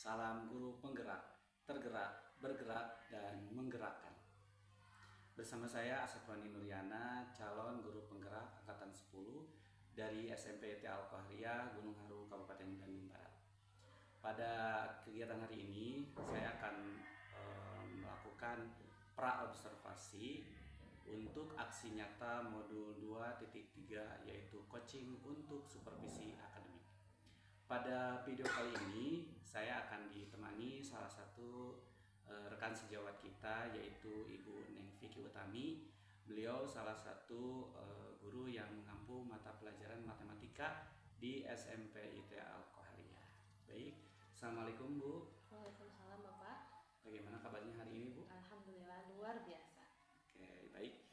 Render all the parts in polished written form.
Salam guru penggerak, tergerak, bergerak, dan menggerakkan. Bersama saya Asepwani Nuryana, calon guru penggerak angkatan 10 dari SMP IT Al-Qahriyah, Gunung Haru, Kabupaten Bandung Barat. Pada kegiatan hari ini, saya akan melakukan pra-observasi untuk aksi nyata modul 2.3, yaitu coaching untuk supervisi akademik. Pada video kali ini saya akan ditemani salah satu rekan sejawat kita, yaitu Ibu Neng Vicky Utami. Beliau salah satu guru yang mengampu mata pelajaran matematika di SMP IT Al-Qahriyah. Baik, Assalamualaikum Bu. Waalaikumsalam Bapak. Bagaimana kabarnya hari ini Bu? Alhamdulillah luar biasa. Oke, baik.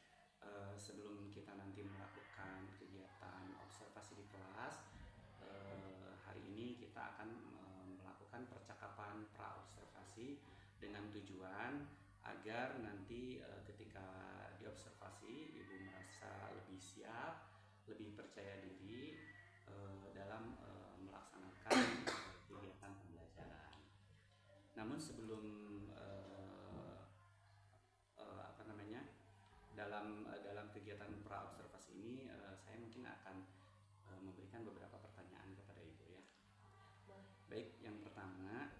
Sebelum kita nanti melakukan kegiatan observasi di kelas, hari ini kita akan melakukan percakapan pra-observasi dengan tujuan agar nanti ketika diobservasi Ibu merasa lebih siap, lebih percaya diri dalam melaksanakan kegiatan pembelajaran. Namun sebelum dalam kegiatan pra-observasi ini saya mungkin akan memberikan beberapa pertanyaan kepada Ibu ya. Baik, yang pertama,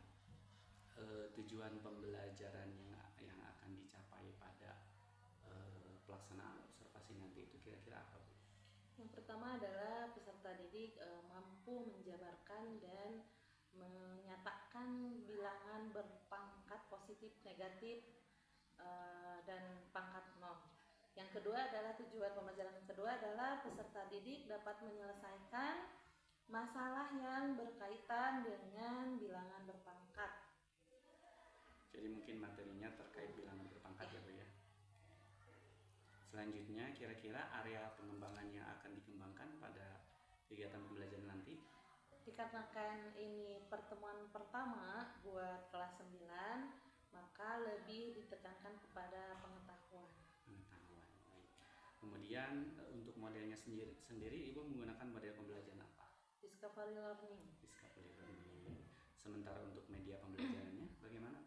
tujuan pembelajaran yang akan dicapai pada pelaksanaan observasi nanti itu kira-kira apa Bu? Yang pertama adalah peserta didik mampu menjabarkan dan menyatakan bilangan berpangkat positif, negatif, dan pangkat 0. Yang kedua adalah tujuan pembelajaran kedua adalah peserta didik dapat menyelesaikan masalah yang berkaitan dengan bilangan berpangkat. Jadi mungkin materinya terkait bilangan berpangkat ya Bu ya. Selanjutnya, kira-kira area pengembangan yang akan dikembangkan pada kegiatan pembelajaran nanti? Dikarenakan ini pertemuan pertama buat kelas 9, maka lebih ditekankan kepada pengetahuan. Kemudian untuk modelnya sendiri Ibu menggunakan model pembelajaran apa? Discovery learning. Discovery learning. Sementara untuk media pembelajarannya bagaimana?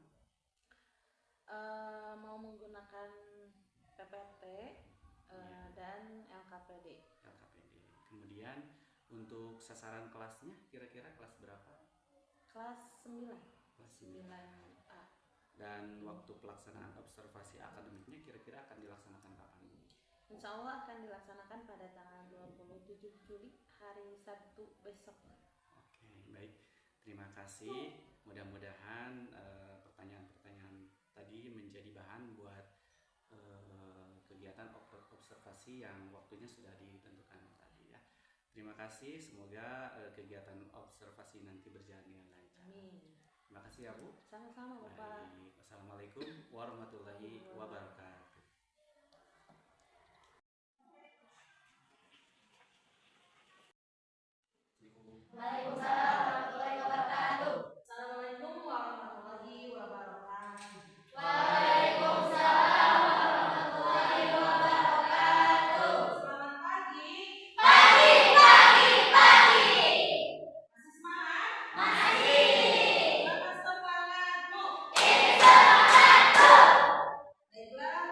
Mau menggunakan PPT dan LKPD. Kemudian untuk sasaran kelasnya kira-kira kelas berapa? Kelas 9. Kelas 9A. Dan waktu pelaksanaan observasi akademiknya kira-kira akan dilaksanakan kapan? Insya Allah akan dilaksanakan pada tanggal 27 Juli, hari Sabtu besok. Oke, baik. Terima kasih. Mudah-mudahan pertanyaan-pertanyaan tadi menjadi bahan buat kegiatan observasi yang waktunya sudah ditentukan tadi ya. Terima kasih. Semoga kegiatan observasi nanti berjalan dengan lancar. Amin. Terima kasih ya Bu. Sama-sama Bapak. Baik. Assalamualaikum warahmatullahi wabarakatuh. Waalaikumsalam warahmatullahi wabarakatuh. Assalamualaikum warahmatullahi wabarakatuh. Waalaikumsalam warahmatullahi wabarakatuh. Selamat pagi. Pagi. Masih semangat? Masih. Selamat semangat Bu. Semangat. Baiklah,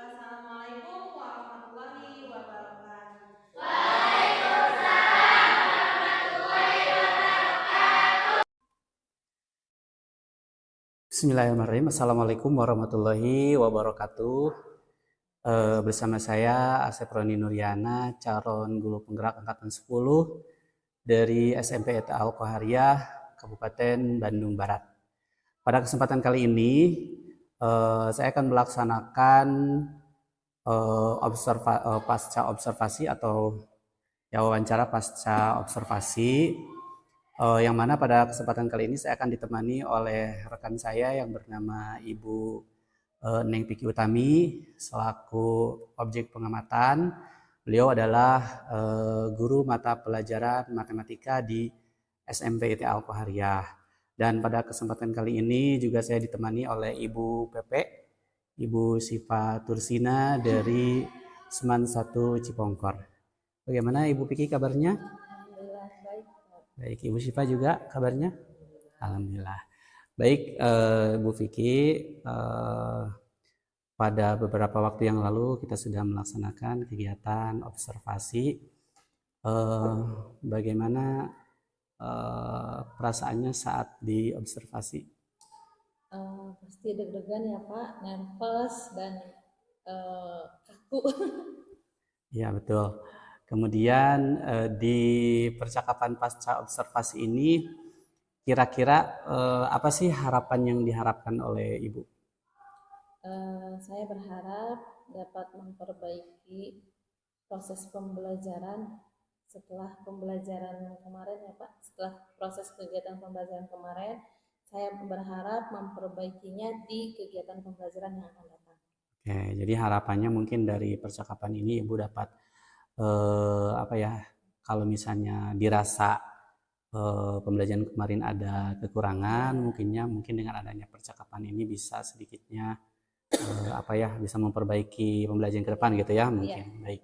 Wassalamualaikum warahmatullahi wabarakatuh. Waalaikumsalam warahmatullahi wabarakatuh. Bismillahirrahmanirrahim. Assalamualaikum warahmatullahi wabarakatuh. Bersama saya Asep Roni Nuryana, calon guru penggerak angkatan 10 dari SMP ETA Al-Qahariyah, Kabupaten Bandung Barat. Pada kesempatan kali ini, saya akan melaksanakan pasca observasi atau wawancara pasca observasi, yang mana pada kesempatan kali ini saya akan ditemani oleh rekan saya yang bernama Ibu Neng Piki Utami selaku objek pengamatan. Beliau adalah guru mata pelajaran matematika di SMP ETA Al-Qahariyah. Dan pada kesempatan kali ini juga saya ditemani oleh Ibu Pepe, Ibu Siva Tursina dari Seman 1 Cipongkor. Bagaimana Ibu Piki kabarnya? Alhamdulillah baik. Baik, Ibu Siva juga kabarnya? Alhamdulillah. Baik, Bu Vicky, pada beberapa waktu yang lalu kita sudah melaksanakan kegiatan observasi. Bagaimana perasaannya saat diobservasi? Pasti deg-degan ya Pak, nervous dan kaku. Ya, betul. Kemudian di percakapan pasca observasi ini kira-kira apa sih harapan yang diharapkan oleh Ibu? Saya berharap dapat memperbaiki proses pembelajaran setelah pembelajaran kemarin ya Pak. Setelah proses kegiatan pembelajaran kemarin, saya berharap memperbaikinya di kegiatan pembelajaran yang akan datang. Oke, jadi harapannya mungkin dari percakapan ini Ibu dapat kalau misalnya dirasa pembelajaran kemarin ada kekurangan, mungkin dengan adanya percakapan ini bisa sedikitnya bisa memperbaiki pembelajaran ke depan gitu ya mungkin. Iya. Baik.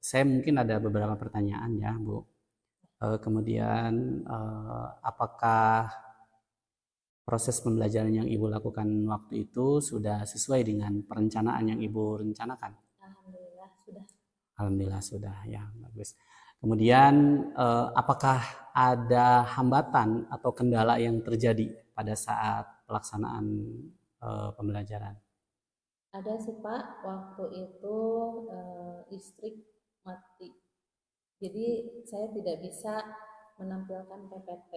Saya mungkin ada beberapa pertanyaan ya Bu. Kemudian apakah proses pembelajaran yang Ibu lakukan waktu itu sudah sesuai dengan perencanaan yang Ibu rencanakan? Alhamdulillah sudah. Alhamdulillah sudah, ya bagus. Kemudian apakah ada hambatan atau kendala yang terjadi pada saat pelaksanaan pembelajaran? Ada sih Pak, waktu itu listrik mati. Jadi saya tidak bisa menampilkan PPT.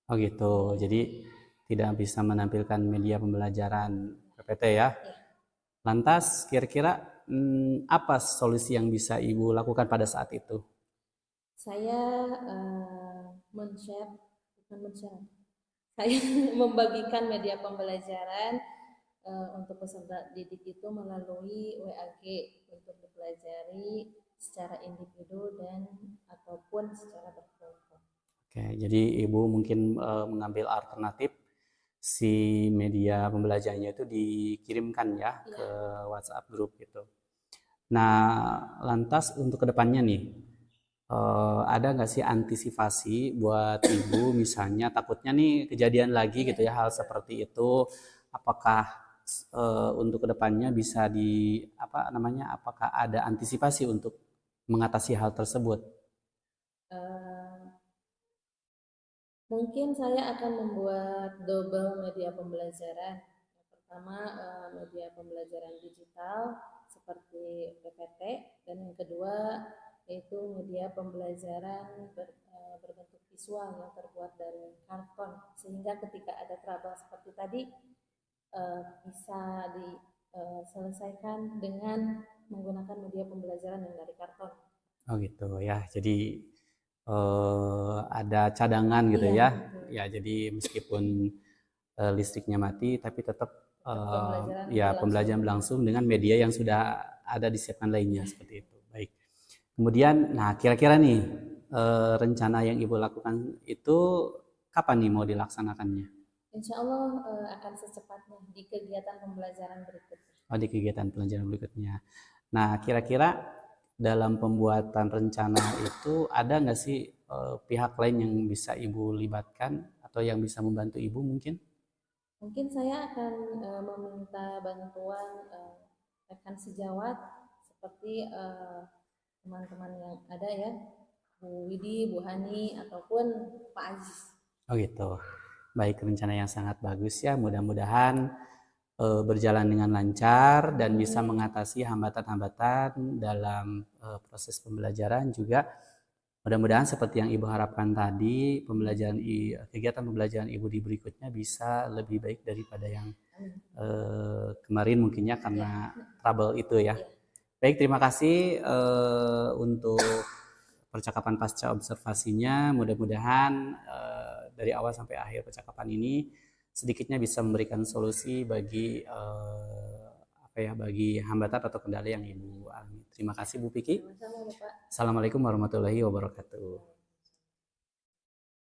Oh gitu, jadi tidak bisa menampilkan media pembelajaran PPT ya? Ya. Lantas kira-kira apa solusi yang bisa Ibu lakukan pada saat itu? Saya saya membagikan media pembelajaran untuk peserta didik itu melalui WAG untuk dipelajari secara individu dan ataupun secara berkelompok. Oke, jadi Ibu mungkin mengambil alternatif si media pembelajarannya itu dikirimkan ya ke WhatsApp grup gitu. Nah, lantas untuk kedepannya nih, ada nggak sih antisipasi buat Ibu misalnya takutnya nih kejadian lagi gitu ya hal seperti itu? Apakah untuk kedepannya bisa apakah ada antisipasi untuk mengatasi hal tersebut? Mungkin saya akan membuat double media pembelajaran. Yang pertama media pembelajaran digital seperti PPT, dan yang kedua yaitu media pembelajaran berbentuk visual yang terbuat dari karton, sehingga ketika ada trouble seperti tadi bisa diselesaikan dengan menggunakan media pembelajaran yang dari karton. Oh gitu ya, jadi ada cadangan gitu Iya, ya. betul. Ya, jadi meskipun listriknya mati tapi tetap Pembelajaran pembelajaran berlangsung dengan media yang sudah ada disiapkan lainnya seperti itu. Baik. Kemudian, nah kira-kira nih rencana yang Ibu lakukan itu kapan nih mau dilaksanakannya? Insya Allah akan secepatnya di kegiatan pembelajaran berikutnya. Oh, di kegiatan pembelajaran berikutnya. Nah, kira-kira dalam pembuatan rencana itu ada nggak sih pihak lain yang bisa Ibu libatkan atau yang bisa membantu Ibu mungkin? Mungkin saya akan meminta bantuan rekan sejawat seperti teman-teman yang ada ya, Bu Widi, Bu Hani, ataupun Pak Aziz. Oh gitu. Baik, rencana yang sangat bagus ya. Mudah-mudahan berjalan dengan lancar dan bisa mengatasi hambatan-hambatan dalam proses pembelajaran juga. Mudah-mudahan seperti yang Ibu harapkan tadi, kegiatan pembelajaran Ibu di berikutnya bisa lebih baik daripada yang kemarin mungkinnya karena trouble itu ya. Baik, terima kasih untuk percakapan pasca observasinya. Mudah-mudahan dari awal sampai akhir percakapan ini sedikitnya bisa memberikan solusi bagi bagi hambatan atau kendala yang Ibu alami. Terima kasih Bu Piki. Sama-sama, Bapak. Assalamualaikum warahmatullahi wabarakatuh.